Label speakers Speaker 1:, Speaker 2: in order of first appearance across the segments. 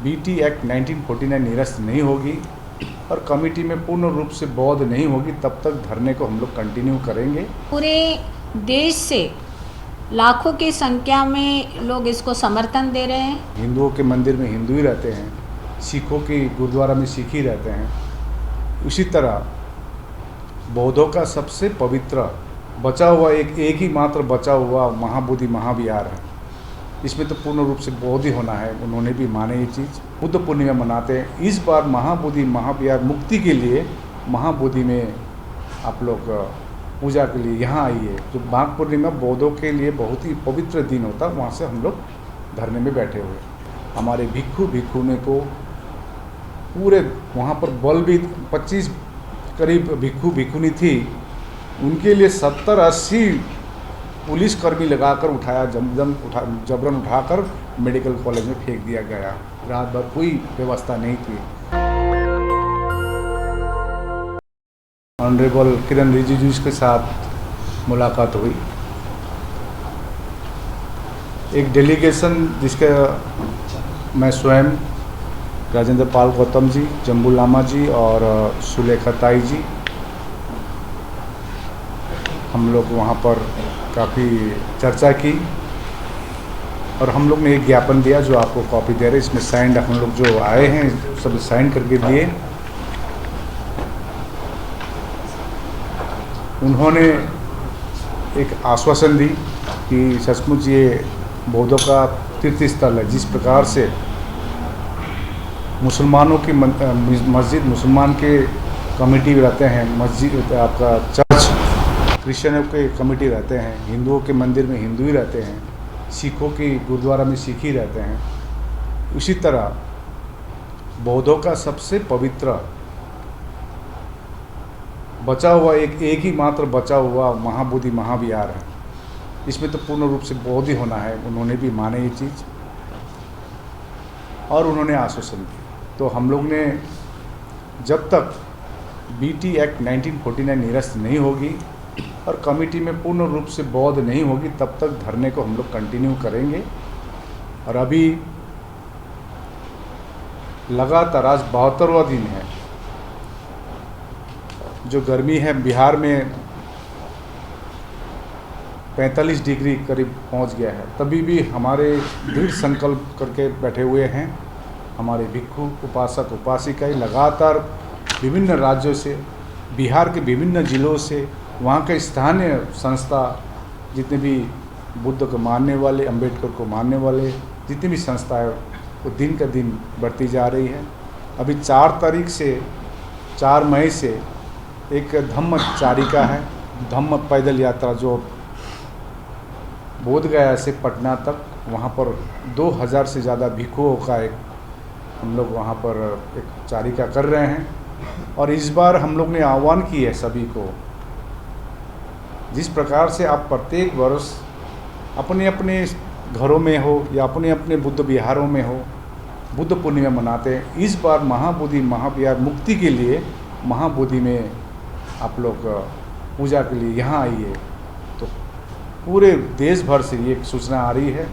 Speaker 1: BT act 1949 निरस्त नहीं होगी और कमेटी में पूर्ण रूप से बौद्ध नहीं होगी तब तक धरने को हम लोग कंटिन्यू करेंगे।
Speaker 2: पूरे देश से लाखों की संख्या में लोग इसको समर्थन दे रहे हैं।
Speaker 1: हिंदुओं के मंदिर में हिंदू ही रहते हैं, सिखों के गुरुद्वारा में सिख ही रहते हैं। उसी तरह बौद्धों का सबसे पवित्र बचा हुआ एक ही मात्र बचा हुआ महाबोधि महाविहार है। इसमें तो पूर्ण रूप से बौद्ध ही होना है। उन्होंने भी माने ये चीज़। बुद्ध पूर्णिमा मनाते हैं। इस बार महाबोधि महाविहार मुक्ति के लिए महाबोधि में आप लोग पूजा के लिए यहाँ आइए। जो माघ पूर्णिमा बौद्धों के लिए बहुत ही पवित्र दिन होता है, वहाँ से हम लोग धरने में बैठे हुए। हमारे भिक्षु भिक्षुणी को पूरे वहाँ पर बल भी 25 करीब भिक्षु भिक्षुणी थी, उनके लिए 70-80 पुलिसकर्मी लगाकर उठाया, जबरन उठाकर मेडिकल कॉलेज में फेंक दिया गया। रात भर कोई व्यवस्था नहीं थी। ऑनरेबल किरण रिजिजू के साथ मुलाकात हुई। एक डेलीगेशन जिसका मैं स्वयं, राजेंद्र पाल गौतम जी, जम्बू लामा जी और सुलेखा ताई जी, हम लोग वहाँ पर काफ़ी चर्चा की और हम लोग ने एक ज्ञापन दिया जो आपको कॉपी दे रहे हैं। इसमें साइन हम लोग जो आए हैं सब साइन करके दिए। उन्होंने एक आश्वासन दी कि सचमुच ये बौद्धों का तीर्थ स्थल है। जिस प्रकार से मुसलमानों की मस्जिद, मुसलमान के कमेटी रहते हैं, मस्जिद आपका चर्च, क्रिश्चियनों के कमेटी रहते हैं, हिंदुओं के मंदिर में हिंदू ही रहते हैं, सिखों के गुरुद्वारा में सिख ही रहते हैं। उसी तरह बौद्धों का सबसे पवित्र बचा हुआ एक ही मात्र बचा हुआ महाबोधि महाविहार है। इसमें तो पूर्ण रूप से बौद्ध ही होना है। उन्होंने भी माने ये चीज़ और उन्होंने आश्वासन दिया। तो हम लोग ने जब तक बीटी एक्ट 1949 निरस्त नहीं होगी और कमेटी में पूर्ण रूप से बौद्ध नहीं होगी तब तक धरने को हम लोग कंटिन्यू करेंगे। और अभी लगातार आज 72वां दिन है। जो गर्मी है बिहार में 45 डिग्री करीब पहुंच गया है, तभी भी हमारे दृढ़ संकल्प करके बैठे हुए हैं। हमारे भिक्षु उपासक उपासिकाएं लगातार विभिन्न राज्यों से, बिहार के विभिन्न जिलों से, वहाँ के स्थानीय संस्था, जितने भी बुद्ध को मानने वाले, अंबेडकर को मानने वाले जितनी भी संस्थाएं, वो दिन का दिन बढ़ती जा रही है। अभी 4 मई से एक धम्म चारिका है, धम्म पैदल यात्रा जो बोधगया से पटना तक, वहाँ पर 2000 से ज़्यादा भिक्षुओं का एक हम लोग वहाँ पर एक चारिका कर रहे हैं। और इस बार हम लोग ने आह्वान की है सभी को, जिस प्रकार से आप प्रत्येक वर्ष अपने अपने घरों में हो या अपने अपने बुद्ध विहारों में हो बुद्ध पूर्णिमा मनाते हैं, इस बार महाबोधि महाविहार मुक्ति के लिए महाबोधि में आप लोग पूजा के लिए यहाँ आइए। तो पूरे देश भर से ये सूचना आ रही है।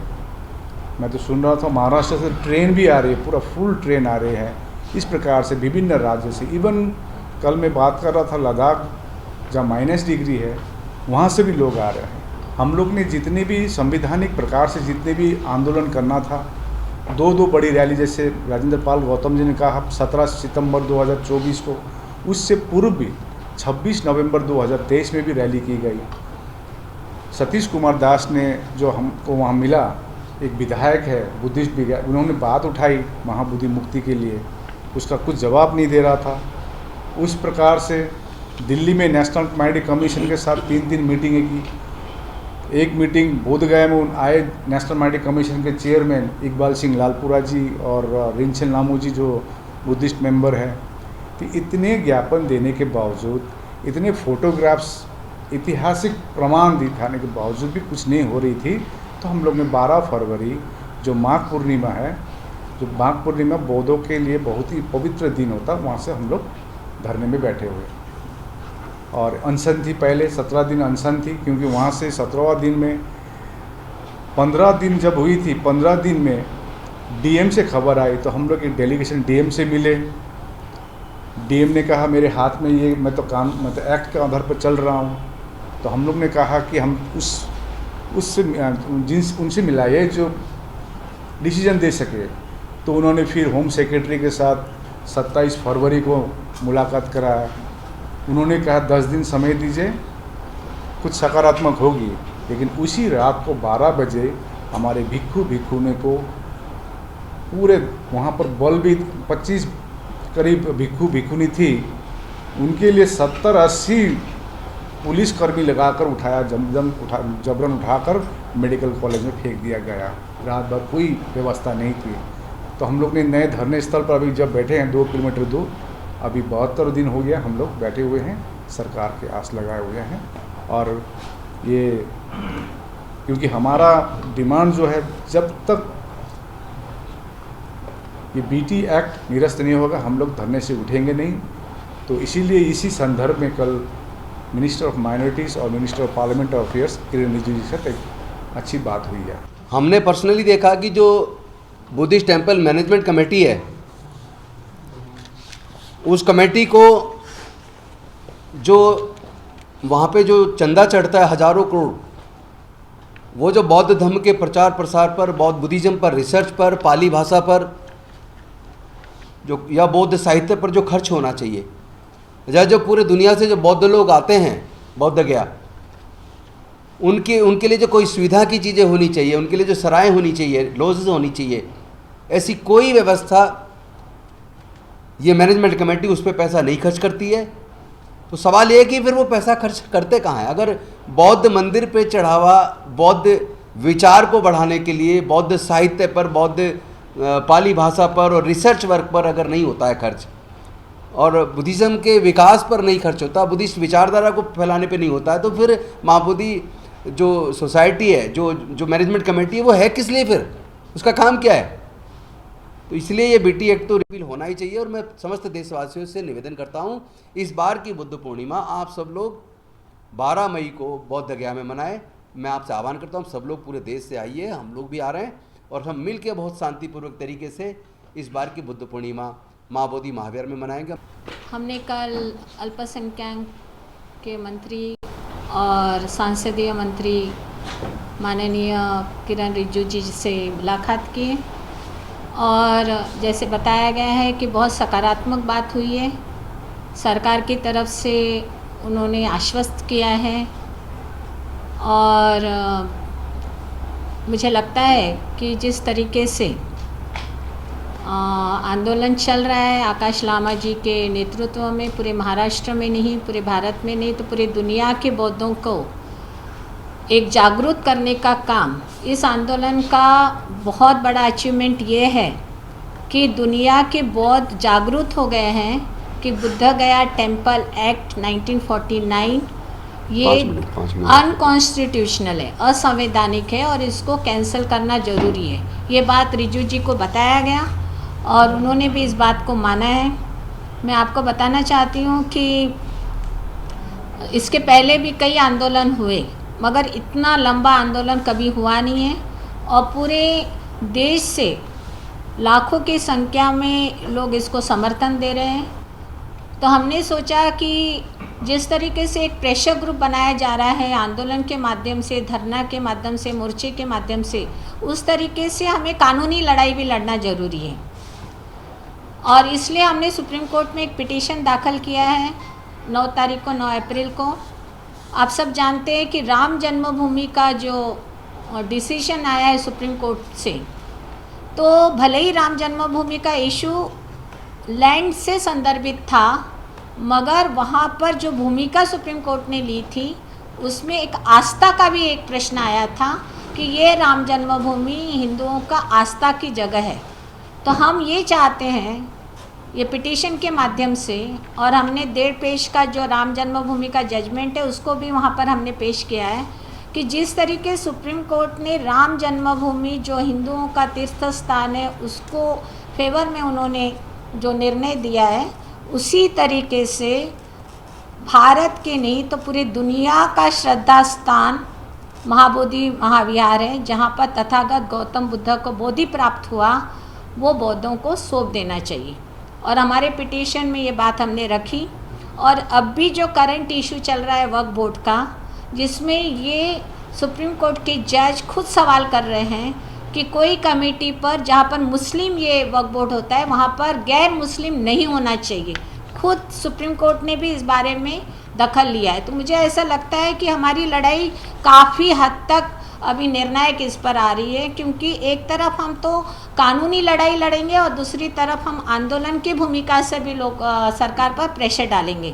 Speaker 1: मैं तो सुन रहा था महाराष्ट्र से ट्रेन भी आ रही है, पूरा फुल ट्रेन आ रही है। इस प्रकार से विभिन्न राज्यों से, इवन कल मैं बात कर रहा था लद्दाख जहाँ -डिग्री है, वहाँ से भी लोग आ रहे हैं। हम लोग ने जितने भी संवैधानिक प्रकार से जितने भी आंदोलन करना था, 2 बड़ी रैली, जैसे राजेंद्र पाल गौतम जी ने कहा 17 सितंबर 2024 को, उससे पूर्व भी 26 नवंबर 2023 में भी रैली की गई। सतीश कुमार दास ने, जो हमको वहाँ मिला, एक विधायक है बुद्धिस्ट विधायक, उन्होंने बात उठाई महाबोधि मुक्ति के लिए, उसका कुछ जवाब नहीं दे रहा था। उस प्रकार से दिल्ली में नेशनल कमेटी कमीशन के साथ 3 मीटिंगें की। एक मीटिंग बोधगया में आए नेशनल कमेटी कमीशन के चेयरमैन इकबाल सिंह लालपुरा जी और रिंचन लामू जी जो बुद्धिस्ट मेंबर हैं। तो इतने ज्ञापन देने के बावजूद, इतने फोटोग्राफ्स, ऐतिहासिक प्रमाण दिखाने के बावजूद भी कुछ नहीं हो रही थी। तो हम लोग ने 12 फरवरी जो माघ पूर्णिमा है, जो माघ पूर्णिमा बौद्धों के लिए बहुत ही पवित्र दिन होता, वहाँ से हम लोग धरने में बैठे हुए। और अनशन थी, पहले 17 दिन अनशन थी, क्योंकि वहाँ से 17वां दिन में 15 दिन जब हुई थी, 15 दिन में डीएम से खबर आई तो हम लोग एक डेलीगेशन डीएम से मिले। डीएम ने कहा मेरे हाथ में ये मैं तो एक्ट के आधार पर चल रहा हूँ। तो हम लोग ने कहा कि हम उससे उनसे मिलाइए जो डिसीजन दे सके। तो उन्होंने फिर होम सेक्रेटरी के साथ 27 फरवरी को मुलाकात कराया। उन्होंने कहा 10 दिन समय दीजिए, कुछ सकारात्मक होगी। लेकिन उसी रात को 12 बजे हमारे भिक्षुने को पूरे वहाँ पर बल भी 25 करीब भिक्षुनी थी, उनके लिए 70-80 पुलिसकर्मी लगाकर उठाया, जबरन उठाकर मेडिकल कॉलेज में फेंक दिया गया। रात भर कोई व्यवस्था नहीं थी। तो हम लोग ने नए धरने स्थल पर अभी जब बैठे हैं 2 किलोमीटर दूर, अभी 72 दिन हो गया हम लोग बैठे हुए हैं, सरकार के आस लगाए हुए हैं। और ये क्योंकि हमारा डिमांड जो है, जब तक ये बीटी एक्ट निरस्त नहीं होगा हम लोग धरने से उठेंगे नहीं। तो इसीलिए इसी संदर्भ में कल मिनिस्टर ऑफ माइनॉरिटीज़ और मिनिस्टर ऑफ पार्लियामेंट्री अफेयर्स किरण रिजिजू जी से एक अच्छी बात हुई है।
Speaker 3: हमने पर्सनली देखा कि जो बुद्धिस्ट टेम्पल मैनेजमेंट कमेटी है, उस कमेटी को जो वहाँ पे जो चंदा चढ़ता है हज़ारों करोड़, वो जो बौद्ध धर्म के प्रचार प्रसार पर, बौद्ध बुद्धिज़्म पर, रिसर्च पर, पाली भाषा पर जो या बौद्ध साहित्य पर जो खर्च होना चाहिए, या जो पूरे दुनिया से जो बौद्ध लोग आते हैं बौद्ध गया, उनके लिए जो कोई सुविधा की चीज़ें होनी चाहिए, उनके लिए जो सराय होनी चाहिए, लॉजेस होनी चाहिए, ऐसी कोई व्यवस्था ये मैनेजमेंट कमेटी उस पर पैसा नहीं खर्च करती है। तो सवाल ये है कि फिर वो पैसा खर्च करते कहाँ हैं? अगर बौद्ध मंदिर पे चढ़ावा बौद्ध विचार को बढ़ाने के लिए, बौद्ध साहित्य पर, बौद्ध पाली भाषा पर और रिसर्च वर्क पर अगर नहीं होता है खर्च, और बुद्धिज़्म के विकास पर नहीं खर्च होता, बुद्धिस्ट विचारधारा को फैलाने पे नहीं होता है, तो फिर महाबोधि जो सोसाइटी है, जो मैनेजमेंट कमेटी है, वो है किस लिए? फिर उसका काम क्या है? तो इसलिए ये बीटी एक्ट तो रिपील होना ही चाहिए। और मैं समस्त देशवासियों से निवेदन करता हूँ, इस बार की बुद्ध पूर्णिमा आप सब लोग 12 मई को बौद्ध गया में मनाएं। मैं आपसे आह्वान करता हूँ, सब लोग पूरे देश से आइए, हम लोग भी आ रहे हैं, और हम मिल के बहुत शांतिपूर्वक तरीके से इस बार की बुद्ध पूर्णिमा माँ बोधि महाविहार में मनाएंगे। हमने
Speaker 2: कल अल्पसंख्यक के मंत्री और संसदीय मंत्री माननीय किरण रिजिजू जी से मुलाकात की, और जैसे बताया गया है कि बहुत सकारात्मक बात हुई है। सरकार की तरफ से उन्होंने आश्वस्त किया है, और मुझे लगता है कि जिस तरीके से आंदोलन चल रहा है आकाश लामा जी के नेतृत्व में, पूरे महाराष्ट्र में नहीं, पूरे भारत में नहीं, तो पूरे दुनिया के बौद्धों को एक जागरूक करने का काम, इस आंदोलन का बहुत बड़ा अचीवमेंट ये है कि दुनिया के बौद्ध जागरूक हो गए हैं कि बुद्ध गया टेम्पल एक्ट 1949 ये अनकॉन्स्टिट्यूशनल है, असंवैधानिक है, और इसको कैंसिल करना ज़रूरी है। ये बात रिजिजू जी को बताया गया और उन्होंने भी इस बात को माना है। मैं आपको बताना चाहती हूँ कि इसके पहले भी कई आंदोलन हुए, मगर इतना लंबा आंदोलन कभी हुआ नहीं है, और पूरे देश से लाखों की संख्या में लोग इसको समर्थन दे रहे हैं। तो हमने सोचा कि जिस तरीके से एक प्रेशर ग्रुप बनाया जा रहा है आंदोलन के माध्यम से, धरना के माध्यम से, मोर्चे के माध्यम से, उस तरीके से हमें कानूनी लड़ाई भी लड़ना ज़रूरी है। और इसलिए हमने सुप्रीम कोर्ट में एक पिटीशन दाखिल किया है 9 तारीख को, 9 अप्रैल को। आप सब जानते हैं कि राम जन्मभूमि का जो डिसीजन आया है सुप्रीम कोर्ट से, तो भले ही राम जन्मभूमि का इशू लैंड से संदर्भित था, मगर वहाँ पर जो भूमिका सुप्रीम कोर्ट ने ली थी उसमें एक आस्था का भी एक प्रश्न आया था कि ये राम जन्मभूमि हिंदुओं का आस्था की जगह है। तो हम ये चाहते हैं ये पिटीशन के माध्यम से, और हमने 1.5 पेज का जो राम जन्मभूमि का जजमेंट है उसको भी वहाँ पर हमने पेश किया है कि जिस तरीके सुप्रीम कोर्ट ने राम जन्मभूमि जो हिंदुओं का तीर्थ स्थान है उसको फेवर में उन्होंने जो निर्णय दिया है, उसी तरीके से भारत के नहीं तो पूरी दुनिया का श्रद्धा स्थान महाबोधि महाविहार है, जहाँ पर तथागत गौतम बुद्ध को बोधि प्राप्त हुआ, वो बौद्धों को सौंप देना चाहिए। और हमारे पिटीशन में ये बात हमने रखी। और अब भी जो करंट इशू चल रहा है वक्फ बोर्ड का, जिसमें ये सुप्रीम कोर्ट के जज खुद सवाल कर रहे हैं कि कोई कमेटी पर जहाँ पर मुस्लिम ये वक्फ बोर्ड होता है वहाँ पर गैर मुस्लिम नहीं होना चाहिए। खुद सुप्रीम कोर्ट ने भी इस बारे में दखल लिया है। तो मुझे ऐसा लगता है कि हमारी लड़ाई काफ़ी हद तक अभी निर्णायक इस पर आ रही है, क्योंकि एक तरफ हम तो कानूनी लड़ाई लड़ेंगे और दूसरी तरफ हम आंदोलन की भूमिका से भी लोग सरकार पर प्रेशर डालेंगे।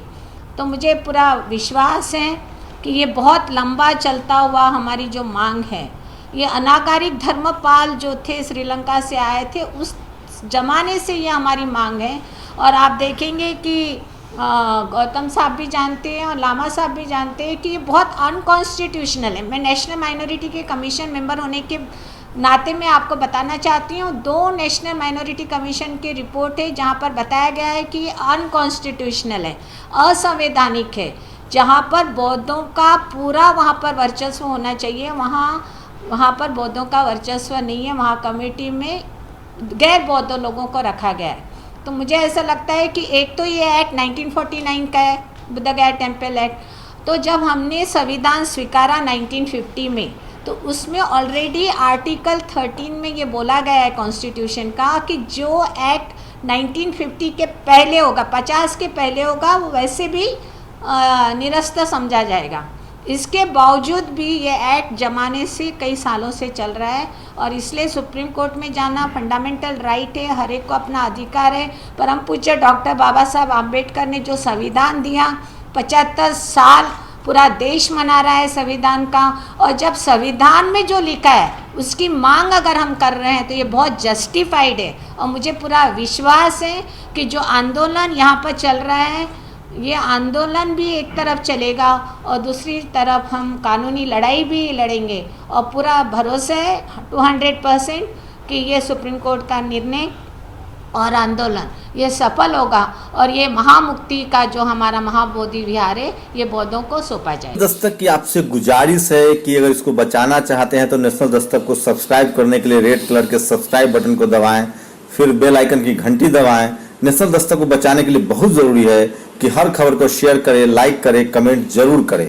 Speaker 2: तो मुझे पूरा विश्वास है कि ये बहुत लंबा चलता हुआ हमारी जो मांग है, ये अनागारिक धर्मपाल जो थे श्रीलंका से आए थे उस जमाने से ये हमारी मांग है। और आप देखेंगे कि गौतम साहब भी जानते हैं और लामा साहब भी जानते हैं कि ये बहुत अनकॉन्स्टिट्यूशनल है। मैं नेशनल माइनॉरिटी के कमीशन मेंबर होने के नाते मैं आपको बताना चाहती हूँ, 2 नेशनल माइनॉरिटी कमीशन की रिपोर्ट है जहाँ पर बताया गया है कि ये अनकॉन्स्टिट्यूशनल है, असंवैधानिक है। जहाँ पर बौद्धों का पूरा वहाँ पर वर्चस्व होना चाहिए, वहाँ पर बौद्धों का वर्चस्व नहीं है। वहाँ कमेटी में गैर बौद्ध लोगों को रखा गया है। तो मुझे ऐसा लगता है कि एक तो ये एक्ट 1949 का है, बुद्ध गया टेम्पल एक्ट। तो जब हमने संविधान स्वीकारा 1950 में, तो उसमें ऑलरेडी आर्टिकल 13 में ये बोला गया है कॉन्स्टिट्यूशन का कि जो एक्ट 1950 के पहले होगा, 50 के पहले होगा, वो वैसे भी निरस्त समझा जाएगा। इसके बावजूद भी ये एक्ट जमाने से कई सालों से चल रहा है और इसलिए सुप्रीम कोर्ट में जाना फंडामेंटल राइट है, हर एक को अपना अधिकार है। परम पूज्य डॉक्टर बाबा साहब आम्बेडकर ने जो संविधान दिया, 75 साल पूरा देश मना रहा है संविधान का, और जब संविधान में जो लिखा है उसकी मांग अगर हम कर रहे हैं तो ये बहुत जस्टिफाइड है। और मुझे पूरा विश्वास है कि जो आंदोलन यहाँ पर चल रहा है, ये आंदोलन भी एक तरफ चलेगा और दूसरी तरफ हम कानूनी लड़ाई भी लड़ेंगे। और पूरा भरोसा है 200% कि ये सुप्रीम कोर्ट का निर्णय और आंदोलन ये सफल होगा और ये महामुक्ति का जो हमारा महाबोधि विहार है ये बौद्धों को सौंपा जाए।
Speaker 4: दस्तक की आपसे गुजारिश है कि अगर इसको बचाना चाहते हैं तो नेशनल दस्तक को सब्सक्राइब करने के लिए रेड कलर के सब्सक्राइब बटन को दबाएं, फिर बेल आइकन की घंटी दबाएं। नेशनल दस्तक को बचाने के लिए बहुत जरूरी है कि हर खबर को शेयर करें, लाइक करें, कमेंट जरूर करें।